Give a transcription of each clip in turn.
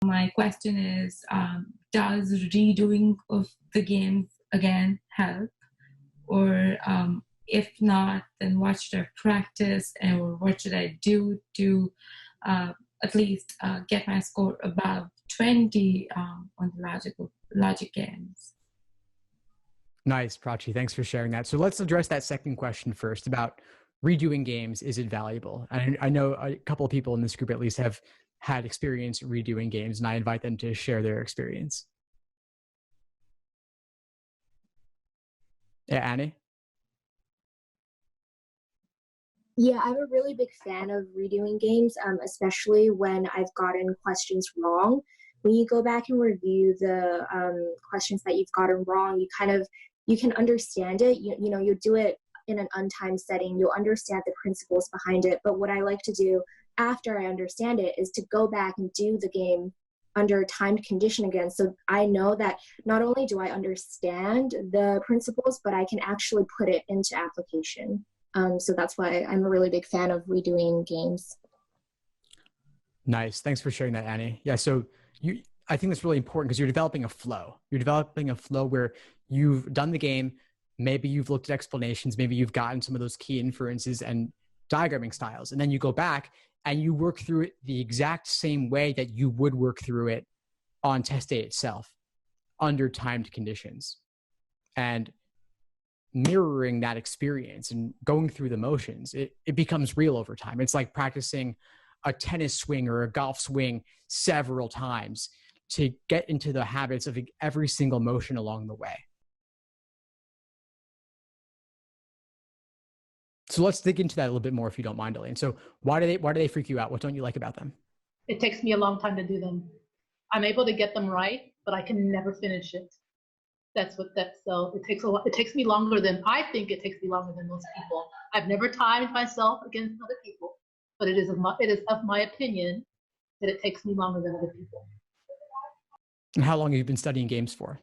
my question is, does redoing of the games again help? Or if not, then what should I practice, or what should I do to at least get my score above 20 on the logic games? Nice, Prachi. Thanks for sharing that. So let's address that second question first about redoing games. Is it valuable? I know a couple of people in this group at least have had experience redoing games, and I invite them to share their experience. Yeah, Annie? Yeah, I'm a really big fan of redoing games, especially when I've gotten questions wrong. When you go back and review the questions that you've gotten wrong, you can understand it. You know, you do it in an untimed setting. You'll understand the principles behind it. But what I like to do after I understand it is to go back and do the game under a timed condition again. So I know that not only do I understand the principles, but I can actually put it into application. So that's why I'm a really big fan of redoing games. Nice. Thanks for sharing that, Annie. Yeah, so I think that's really important because you're developing a flow. You're developing a flow where you've done the game, maybe you've looked at explanations, maybe you've gotten some of those key inferences and diagramming styles, and then you go back and you work through it the exact same way that you would work through it on test day itself under timed conditions. And mirroring that experience and going through the motions, it becomes real over time. It's like practicing a tennis swing or a golf swing several times to get into the habits of every single motion along the way. So let's dig into that a little bit more, if you don't mind, Elaine. So why do they freak you out? What don't you like about them? It takes me a long time to do them. I'm able to get them right, but I can never finish it. So it takes me longer than I think it takes me longer than most people. I've never timed myself against other people, but it is of my opinion that it takes me longer than other people. And how long have you been studying games for?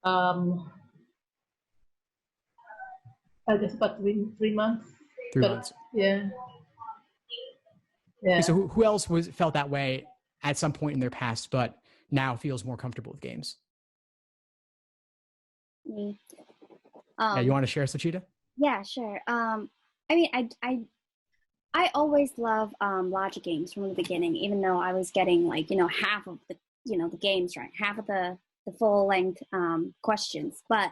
I guess about 3 months. 3 months. Yeah. Yeah. Okay, so who else felt that way at some point in their past, but now feels more comfortable with games? Me. Yeah, you want to share, Sachita? Yeah, sure. I mean, I always love logic games from the beginning, even though I was getting like, half of the, the games right, half of the full length questions. But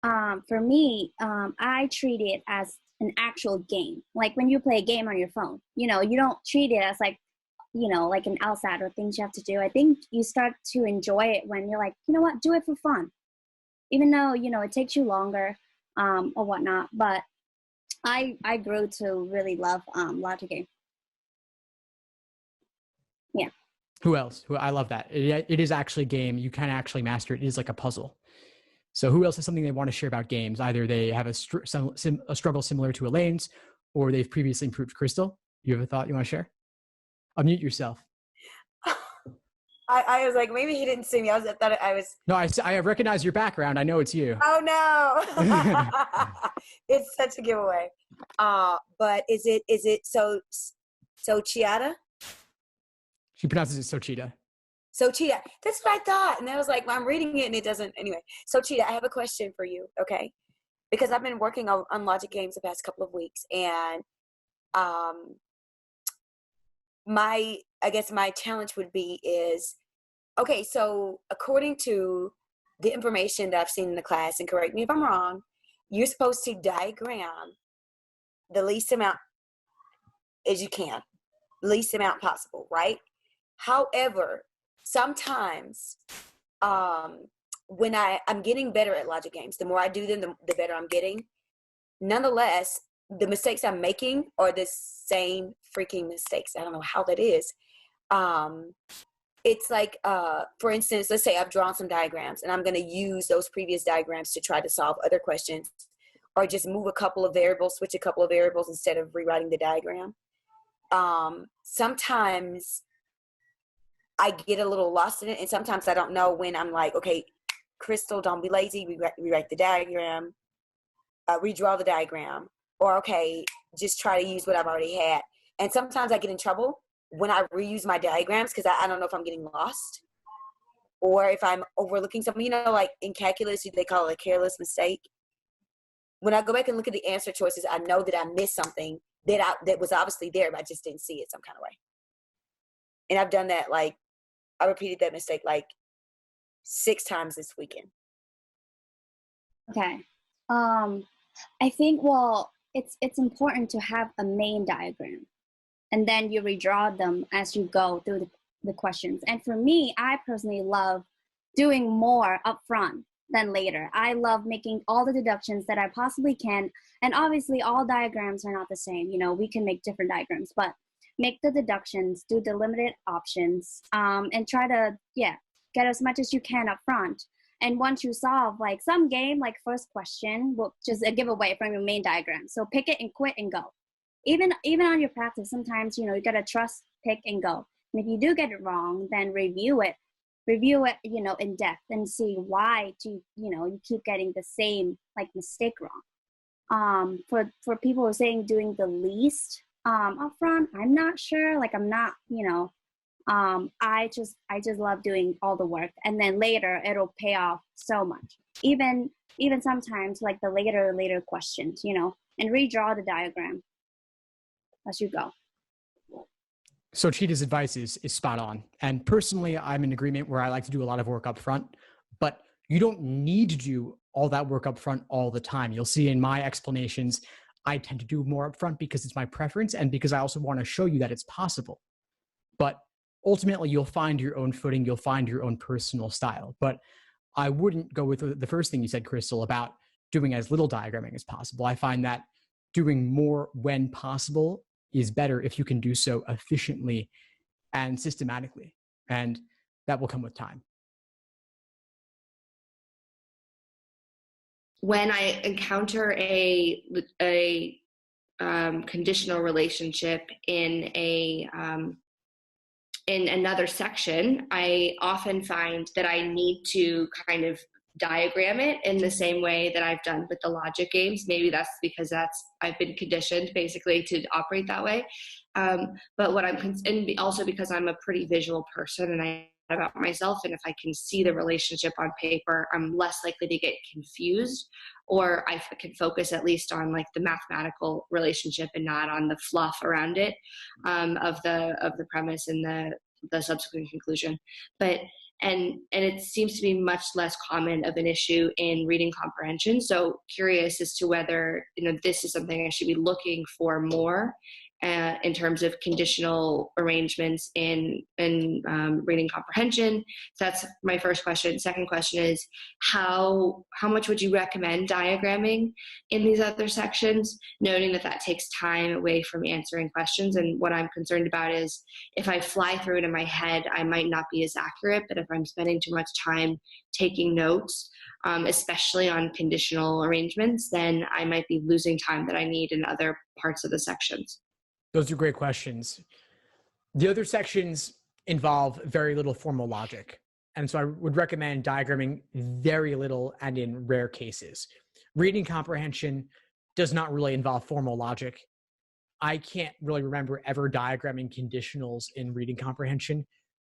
for me, I treat it as an actual game. Like when you play a game on your phone, you don't treat it as like, like an LSAT or things you have to do. I think you start to enjoy it when you're like, you know what, do it for fun. Even though, it takes you longer or whatnot. But I grew to really love logic game. Yeah. Who else? I love that. It is actually a game. You can actually master it. It is like a puzzle. So who else has something they want to share about games? Either they have a struggle similar to Elaine's, or they've previously improved. Crystal, you have a thought you want to share? Unmute yourself. I was like, maybe he didn't see me. I thought I was. No, I recognize your background. I know it's you. Oh no! It's such a giveaway. But is it so Chiata? She pronounces it Sochita. Sochita. That's what I thought, and I was like, well, I'm reading it and it doesn't. Anyway, Sochita, I have a question for you. Okay, because I've been working on logic games the past couple of weeks, and I guess my challenge would be is, okay, so according to the information that I've seen in the class, and correct me if I'm wrong, you're supposed to diagram the least amount as you can, least amount possible, right? However, sometimes when I'm getting better at logic games, the more I do them, the better I'm getting. Nonetheless, the mistakes I'm making are the same freaking mistakes. I don't know how that is. It's like, for instance, let's say I've drawn some diagrams and I'm going to use those previous diagrams to try to solve other questions, or just move a couple of variables, switch a couple of variables instead of rewriting the diagram. Sometimes I get a little lost in it, and sometimes I don't know when I'm like, okay, Crystal, don't be lazy, rewrite the diagram, redraw the diagram, or okay, just try to use what I've already had. And sometimes I get in trouble when I reuse my diagrams, because I don't know if I'm getting lost or if I'm overlooking something, like in calculus, they call it a careless mistake. When I go back and look at the answer choices, I know that I missed something that was obviously there, but I just didn't see it some kind of way. And I've done that, I repeated that mistake 6 times this weekend. Okay. I think, well, it's important to have a main diagram, and then you redraw them as you go through the questions. And for me, I personally love doing more upfront than later. I love making all the deductions that I possibly can. And obviously all diagrams are not the same. We can make different diagrams, but make the deductions, do the limited options, and try to, get as much as you can up front. And once you solve some game, first question will just a giveaway from your main diagram. So pick it and quit and go. Even on your practice, sometimes, you gotta trust, pick and go. And if you do get it wrong, then review it, in depth and see why you keep getting the same mistake wrong. For people who are saying doing the least upfront, I'm not sure. I'm not, I just love doing all the work, and then later it'll pay off so much. Even sometimes the later questions, and redraw the diagram as you go. So Cheetah's advice is spot on. And personally, I'm in agreement where I like to do a lot of work up front, but you don't need to do all that work up front all the time. You'll see in my explanations, I tend to do more up front because it's my preference and because I also want to show you that it's possible. But ultimately, you'll find your own footing. You'll find your own personal style. But I wouldn't go with the first thing you said, Crystal, about doing as little diagramming as possible. I find that doing more when possible is better if you can do so efficiently and systematically. And that will come with time. When I encounter a conditional relationship in another section, I often find that I need to kind of diagram it in the same way that I've done with the logic games. Maybe that's because I've been conditioned basically to operate that way. But what and also because I'm a pretty visual person and I about myself, and if I can see the relationship on paper, I'm less likely to get confused, or I can focus at least on the mathematical relationship and not on the fluff around it, of the premise and the subsequent conclusion. And it seems to be much less common of an issue in reading comprehension. So curious as to whether this is something I should be looking for more in terms of conditional arrangements in reading comprehension. So that's my first question. Second question is how much would you recommend diagramming in these other sections, noting that takes time away from answering questions. And what I'm concerned about is if I fly through it in my head, I might not be as accurate, but if I'm spending too much time taking notes, especially on conditional arrangements, then I might be losing time that I need in other parts of the sections. Those are great questions. The other sections involve very little formal logic. And so I would recommend diagramming very little and in rare cases. Reading comprehension does not really involve formal logic. I can't really remember ever diagramming conditionals in reading comprehension.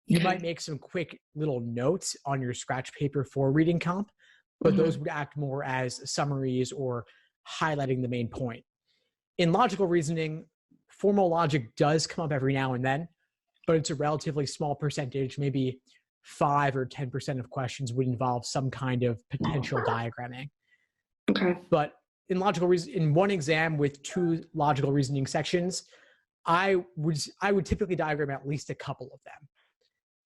You might make some quick little notes on your scratch paper for reading comp, but those would act more as summaries or highlighting the main point. In logical reasoning, formal logic does come up every now and then, but it's a relatively small percentage. Maybe 5 or 10% of questions would involve some kind of potential diagramming. Okay. But in in one exam with 2 logical reasoning sections, I would typically diagram at least a couple of them.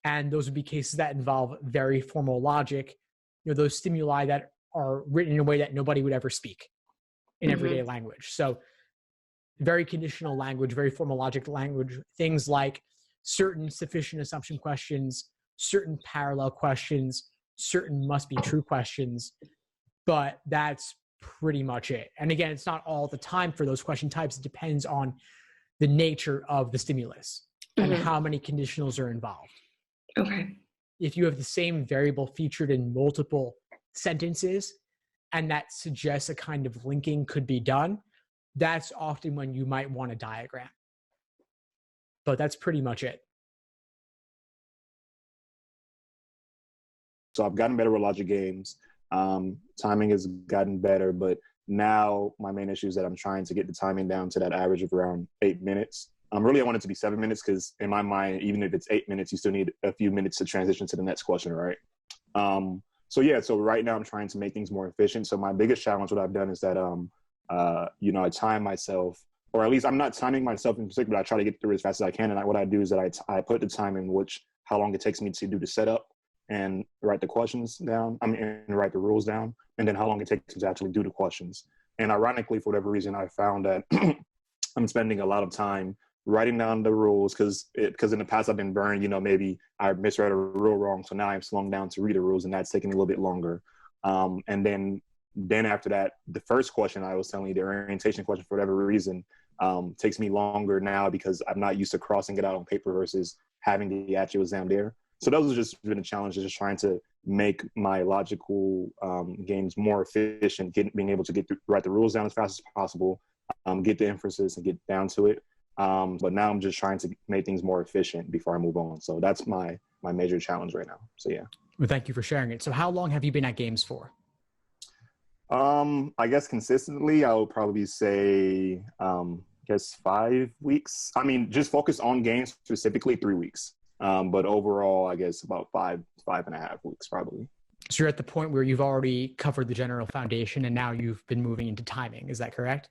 And those would be cases that involve very formal logic, those stimuli that are written in a way that nobody would ever speak in everyday language. So very conditional language, very formal logic language, things like certain sufficient assumption questions, certain parallel questions, certain must be true questions, but that's pretty much it. And again, it's not all the time for those question types. It depends on the nature of the stimulus and how many conditionals are involved. Okay. If you have the same variable featured in multiple sentences and that suggests a kind of linking could be done, that's often when you might want a diagram. but that's pretty much it. So I've gotten better with logic games. Timing has gotten better, but now my main issue is that I'm trying to get the timing down to that average of around 8 minutes. Really, I want it to be 7 minutes because in my mind, even if it's 8 minutes, you still need a few minutes to transition to the next question, right? So right now I'm trying to make things more efficient. So my biggest challenge, what I've done is that, I time myself, or at least I'm not timing myself in particular, but I try to get through as fast as I can. And what I do is that I put the time in how long it takes me to do the setup and write the questions down, and write the rules down, and then how long it takes to actually do the questions. And ironically, for whatever reason, I found that I'm spending a lot of time writing down the rules because in the past I've been burned, maybe I misread a rule wrong. So now I'm slowing down to read the rules, and that's taking a little bit longer. And then after that, the first question I was telling you, the orientation question, for whatever reason, takes me longer now because I'm not used to crossing it out on paper versus having the actual exam there. So those have just been a challenge, just trying to make my logical games more efficient, being able to write the rules down as fast as possible, get the inferences and get down to it. But now I'm just trying to make things more efficient before I move on. So that's my major challenge right now. So yeah. Well, thank you for sharing it. So how long have you been at games for? I guess consistently, I would probably say, 5 weeks. I mean, just focus on games specifically 3 weeks. But overall, I guess about 5.5 weeks probably. So you're at the point where you've already covered the general foundation and now you've been moving into timing. Is that correct?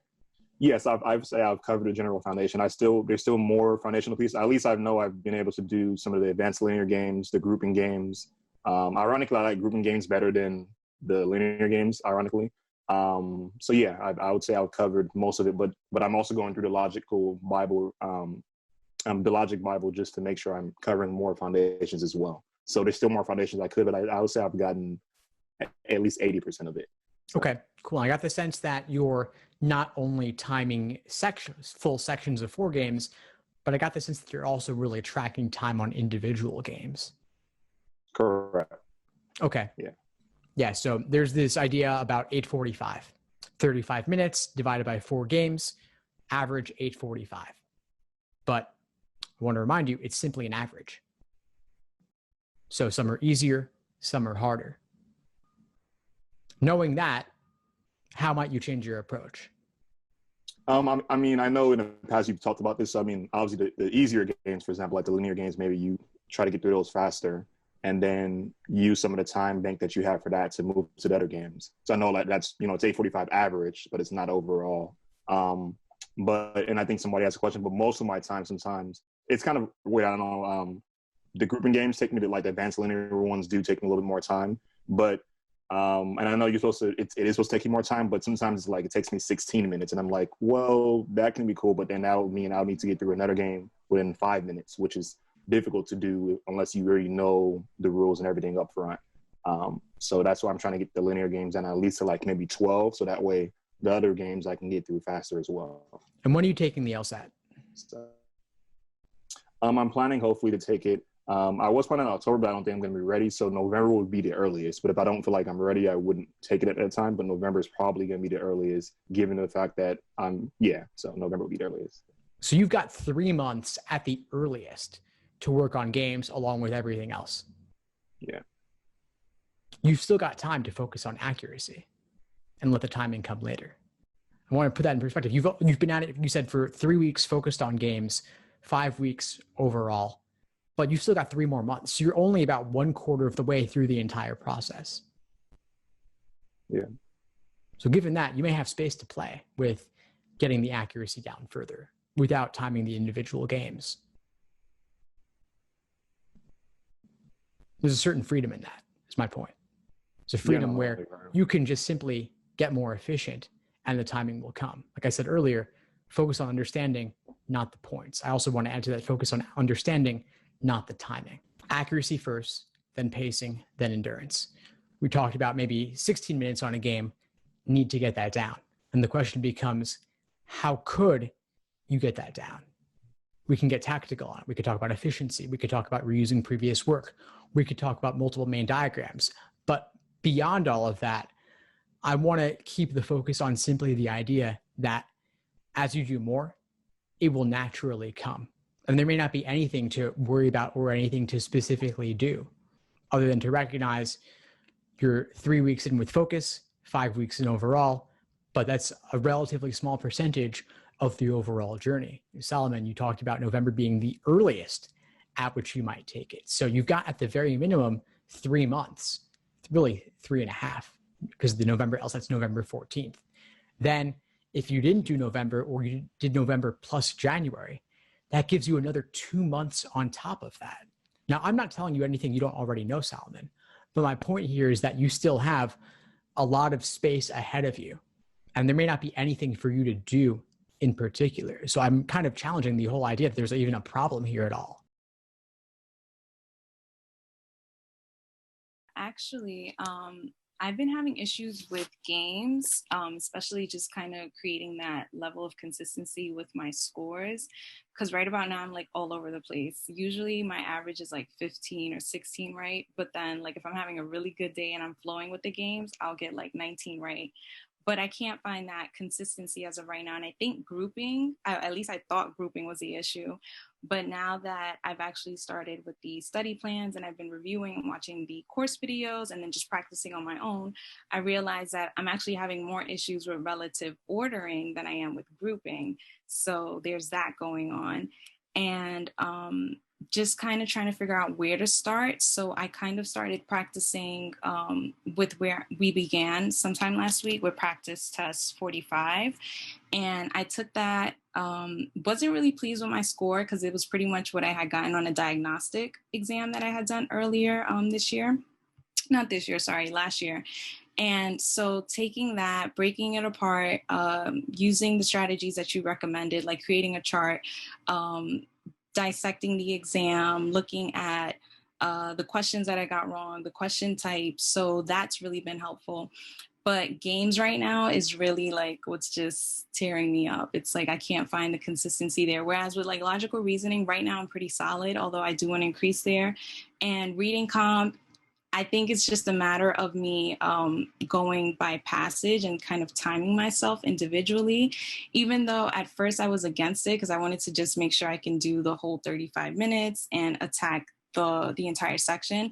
Yes, I've covered the general foundation. There's still more foundational pieces. At least I know I've been able to do some of the advanced linear games, the grouping games. Ironically, I like grouping games better than the linear games, ironically. So yeah, I would say I've covered most of it, but I'm also going through the logical Bible, the logic Bible, just to make sure I'm covering more foundations as well. So there's still more foundations I could, but I would say I've gotten at least 80% of it. So. Okay, cool. I got the sense that you're not only timing full sections of 4 games, but I got the sense that you're also really tracking time on individual games. Correct. Okay. Yeah. So there's this idea about 8:45, 35 minutes divided by 4 games, average 8:45. But I want to remind you, it's simply an average. So some are easier, some are harder. Knowing that, how might you change your approach? I mean, I know in the past you've talked about this. So, I mean, obviously the easier games, for example, like the linear games, maybe you try to get through those faster and then use some of the time bank that you have for that to move to the other games. So I know that's, it's 8:45 average, but it's not overall. And I think somebody asked a question, but most of my time, sometimes it's kind of weird. I don't know. The grouping games take me to, like, the advanced linear ones do take me a little bit more time, but and I know it is supposed to take you more time, but sometimes it's like it takes me 16 minutes, and I'm like, well, that can be cool, but then that would mean I'll need to get through another game within 5 minutes, which is difficult to do unless you already know the rules and everything up front. So that's why I'm trying to get the linear games down at least to like maybe 12, so that way the other games I can get through faster as well. And when are you taking the LSAT? So, I'm planning hopefully to take it. I was planning in October, but I don't think I'm going to be ready. So November would be the earliest. But if I don't feel like I'm ready, I wouldn't take it at that time. But November is probably going to be the earliest, given the fact that so November would be the earliest. So you've got 3 months at the earliest to work on games along with everything else. Yeah. You've still got time to focus on accuracy and let the timing come later. I want to put that in perspective. You've been at it, you said, for 3 weeks focused on games, 5 weeks overall. But you've still got 3 more months. So you're only about 1/4 of the way through the entire process. Yeah. So given that, you may have space to play with getting the accuracy down further without timing the individual games. There's a certain freedom in that, is my point. It's a freedom where you can just simply get more efficient and the timing will come. Like I said earlier, focus on understanding, not the points. I also want to add to that, focus on understanding, not the timing. Accuracy first, then pacing, then endurance. We talked about maybe 16 minutes on a game, need to get that down. And the question becomes, how could you get that down? We can get tactical on it. We could talk about efficiency. We could talk about reusing previous work. We could talk about multiple main diagrams. But beyond all of that, I want to keep the focus on simply the idea that as you do more, it will naturally come. And there may not be anything to worry about or anything to specifically do other than to recognize you're 3 weeks in with focus, 5 weeks in overall, but that's a relatively small percentage of the overall journey. Solomon, you talked about November being the earliest at which you might take it. So you've got at the very minimum 3 months, really 3.5, because the November LSAT's November 14th. Then if you didn't do November or you did November plus January, that gives you another 2 months on top of that. Now, I'm not telling you anything you don't already know, Solomon, but my point here is that you still have a lot of space ahead of you, and there may not be anything for you to do in particular. So I'm kind of challenging the whole idea that there's even a problem here at all. Actually, I've been having issues with games, especially just kind of creating that level of consistency with my scores. Because right about now, I'm like all over the place. Usually my average is like 15 or 16 right. But then like if I'm having a really good day and I'm flowing with the games, I'll get like 19 right. But I can't find that consistency as of right now. And I think grouping, at least I thought grouping was the issue. But now that I've actually started with the study plans and I've been reviewing and watching the course videos and then just practicing on my own, I realized that I'm actually having more issues with relative ordering than I am with grouping. So there's that going on. And just kind of trying to figure out where to start. So I kind of started practicing with where we began sometime last week with practice test 45. And I took that, wasn't really pleased with my score because it was pretty much what I had gotten on a diagnostic exam that I had done earlier last year. And so taking that, breaking it apart, using the strategies that you recommended, like creating a chart, dissecting the exam, looking at the questions that I got wrong, the question types. So that's really been helpful. But games right now is really like what's just tearing me up. It's like I can't find the consistency there. Whereas with like logical reasoning, right now I'm pretty solid, although I do want to increase there. And reading comp, I think it's just a matter of me going by passage and kind of timing myself individually, even though at first I was against it because I wanted to just make sure I can do the whole 35 minutes and attack the entire section.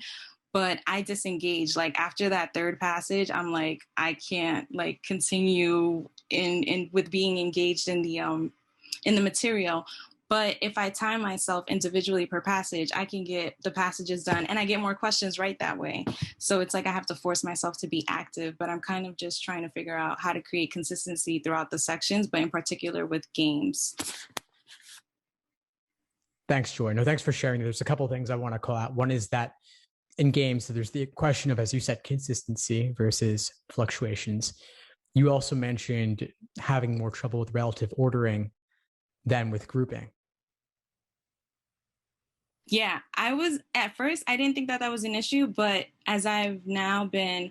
But I disengaged. Like after that third passage, I'm like, I can't like continue in with being engaged in the material. But if I time myself individually per passage, I can get the passages done and I get more questions right that way. So it's like I have to force myself to be active, but I'm kind of just trying to figure out how to create consistency throughout the sections, but in particular with games. Thanks, Joy. No, thanks for sharing. There's a couple of things I want to call out. One is that in games, so there's the question of, as you said, consistency versus fluctuations. You also mentioned having more trouble with relative ordering than with grouping. Yeah, at first, I didn't think that was an issue, but as I've now been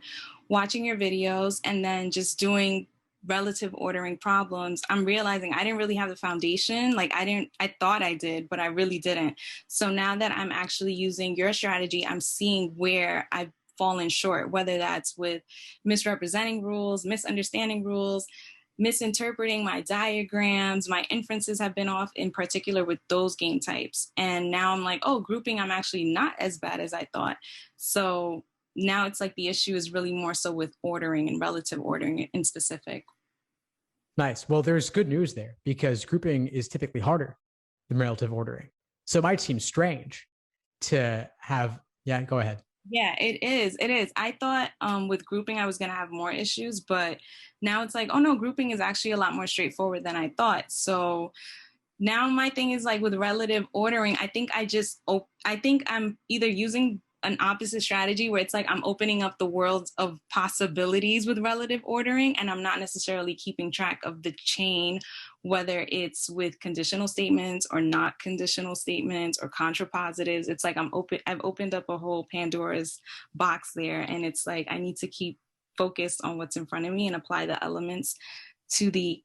watching your videos and then just doing relative ordering problems, I'm realizing I didn't really have the foundation. Like I thought I did, but I really didn't. So now that I'm actually using your strategy, I'm seeing where I've fallen short, whether that's with misrepresenting rules, misunderstanding rules, misinterpreting my diagrams. My inferences have been off, in particular with those game types. And now I'm like, oh, grouping, I'm actually not as bad as I thought. So now it's like the issue is really more so with ordering and relative ordering in specific. Nice. Well, there's good news there because grouping is typically harder than relative ordering. So it might seem strange to have, yeah, go ahead. Yeah, it is. It is. I thought with grouping, I was going to have more issues, but now it's like, oh no, grouping is actually a lot more straightforward than I thought. So now my thing is like with relative ordering, I think I'm either using an opposite strategy where it's like I'm opening up the world of possibilities with relative ordering and I'm not necessarily keeping track of the chain, whether it's with conditional statements or not conditional statements or contrapositives. It's like I've opened up a whole Pandora's box there, and it's like I need to keep focused on what's in front of me and apply the elements to the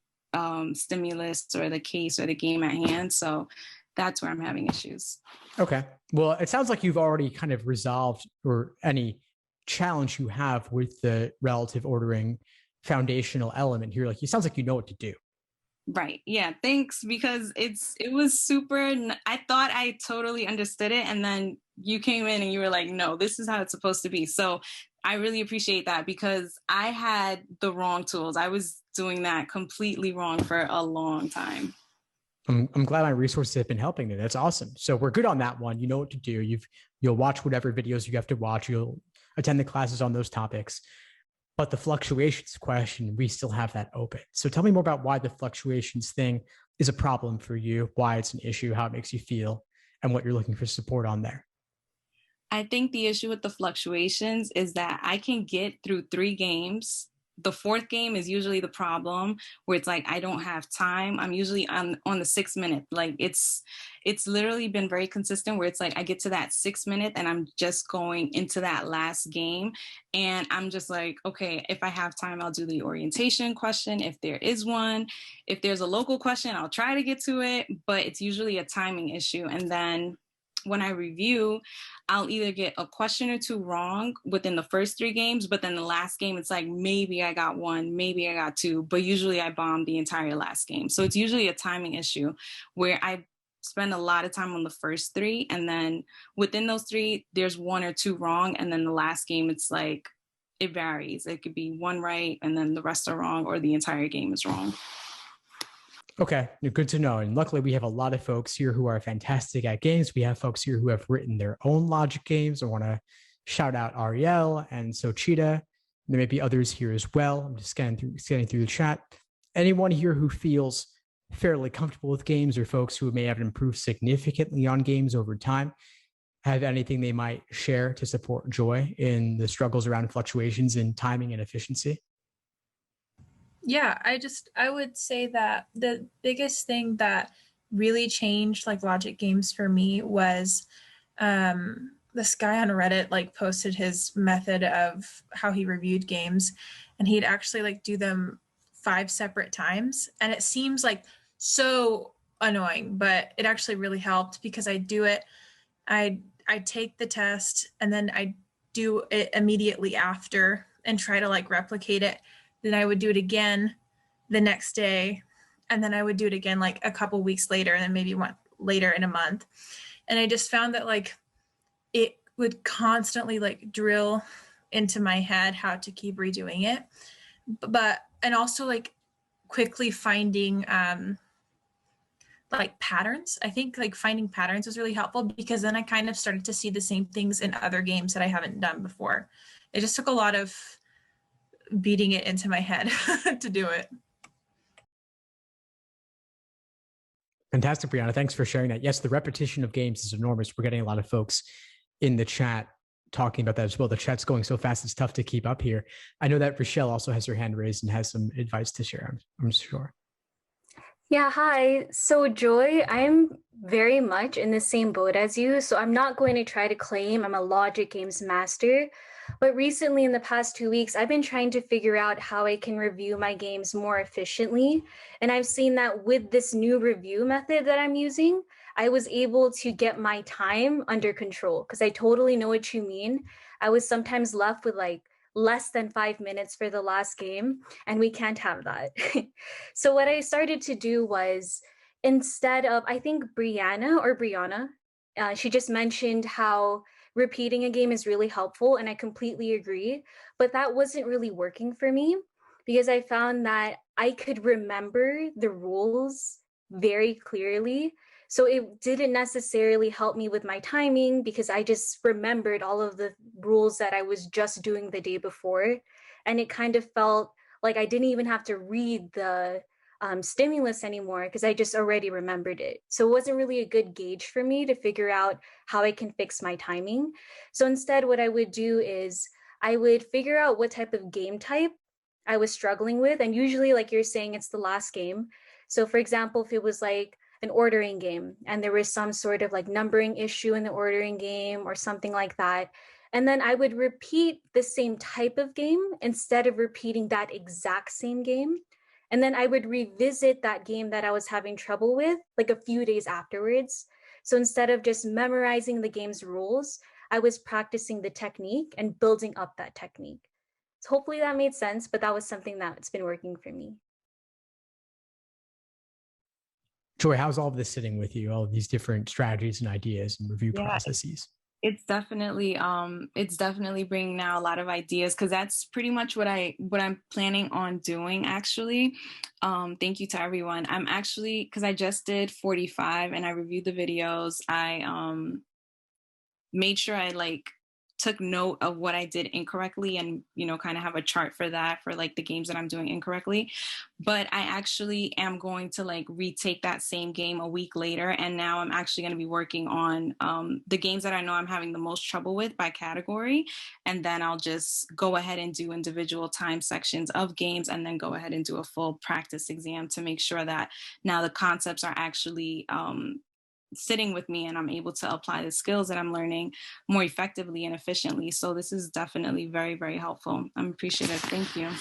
stimulus or the case or the game at hand. So that's where I'm having issues. Okay. Well, it sounds like you've already kind of resolved or any challenge you have with the relative ordering foundational element here. Like it sounds like you know what to do. Right. Yeah. Thanks. Because it was super. I thought I totally understood it. And then you came in and you were like, no, this is how it's supposed to be. So I really appreciate that because I had the wrong tools. I was doing that completely wrong for a long time. I'm glad my resources have been helping me. That's awesome. So we're good on that one. You know what to do. You'll watch whatever videos you have to watch. You'll attend the classes on those topics. But the fluctuations question, we still have that open. So tell me more about why the fluctuations thing is a problem for you, why it's an issue, how it makes you feel, and what you're looking for support on there. I think the issue with the fluctuations is that I can get through 3 games. The 4th game is usually the problem where it's like I don't have time. I'm usually on the 6th minute. Like it's literally been very consistent where it's like I get to that 6th minute and I'm just going into that last game and I'm just like, okay, if I have time, I'll do the orientation question if there is one. If there's a local question, I'll try to get to it, but it's usually a timing issue. And then when I review, I'll either get a question or 2 wrong within the first 3 games, but then the last game, it's like maybe I got 1, maybe I got 2, but usually I bombed the entire last game. So it's usually a timing issue where I spend a lot of time on the first 3, and then within those 3, there's 1 or 2 wrong, and then the last game, it's like it varies. It could be 1 right, and then the rest are wrong, or the entire game is wrong. Okay, good to know. And luckily, we have a lot of folks here who are fantastic at games. We have folks here who have written their own logic games. I want to shout out Ariel and Sochita. There may be others here as well. I'm just scanning through the chat. Anyone here who feels fairly comfortable with games, or folks who may have improved significantly on games over time, have anything they might share to support Joy in the struggles around fluctuations in timing and efficiency? Yeah, I would say that the biggest thing that really changed like logic games for me was this guy on Reddit like posted his method of how he reviewed games, and he'd actually like do them 5 separate times, and it seems like so annoying, but it actually really helped because I do it. I take the test and then I do it immediately after and try to like replicate it. Then I would do it again the next day, and then I would do it again like a couple weeks later, and then maybe one later in a month. And I just found that like it would constantly like drill into my head how to keep redoing it, but and also like quickly finding like patterns. I think like finding patterns was really helpful because then I kind of started to see the same things in other games that I haven't done before. It just took a lot of beating it into my head to do it. Fantastic, Brianna. Thanks for sharing that. Yes, the repetition of games is enormous. We're getting a lot of folks in the chat talking about that as well. The chat's going so fast, it's tough to keep up here. I know that Rochelle also has her hand raised and has some advice to share, I'm sure. Yeah, hi. So, Joy, I'm very much in the same boat as you. So, I'm not going to try to claim I'm a logic games master. But recently, in the past 2 weeks, I've been trying to figure out how I can review my games more efficiently. And I've seen that with this new review method that I'm using, I was able to get my time under control because I totally know what you mean. I was sometimes left with like less than 5 minutes for the last game, and we can't have that. So what I started to do was, instead of, I think Brianna, she just mentioned how repeating a game is really helpful, and I completely agree, but that wasn't really working for me because I found that I could remember the rules very clearly. So it didn't necessarily help me with my timing because I just remembered all of the rules that I was just doing the day before. And it kind of felt like I didn't even have to read the stimulus anymore because I just already remembered it. So it wasn't really a good gauge for me to figure out how I can fix my timing. So instead, what I would do is I would figure out what type of game type I was struggling with. And usually, like you're saying, it's the last game. So for example, if it was like an ordering game and there was some sort of like numbering issue in the ordering game or something like that, and then I would repeat the same type of game instead of repeating that exact same game. And then I would revisit that game that I was having trouble with like a few days afterwards. So instead of just memorizing the game's rules, I was practicing the technique and building up that technique. So hopefully that made sense, but that was something that's been working for me. Joy, how's all of this sitting with you? All of these different strategies and ideas and review processes. It's definitely bringing now a lot of ideas, because that's pretty much what I'm planning on doing, actually. Thank you to everyone. I'm actually, because I just did 45 and I reviewed the videos. I made sure I took note of what I did incorrectly, and kind of have a chart for that, for the games that I'm doing incorrectly. But I actually am going to retake that same game a week later, and now I'm actually going to be working on the games that I know I'm having the most trouble with by category, and then I'll just go ahead and do individual time sections of games, and then go ahead and do a full practice exam to make sure that now the concepts are actually sitting with me, and I'm able to apply the skills that I'm learning more effectively and efficiently. So this is definitely very, very helpful. I'm appreciative. Thank you.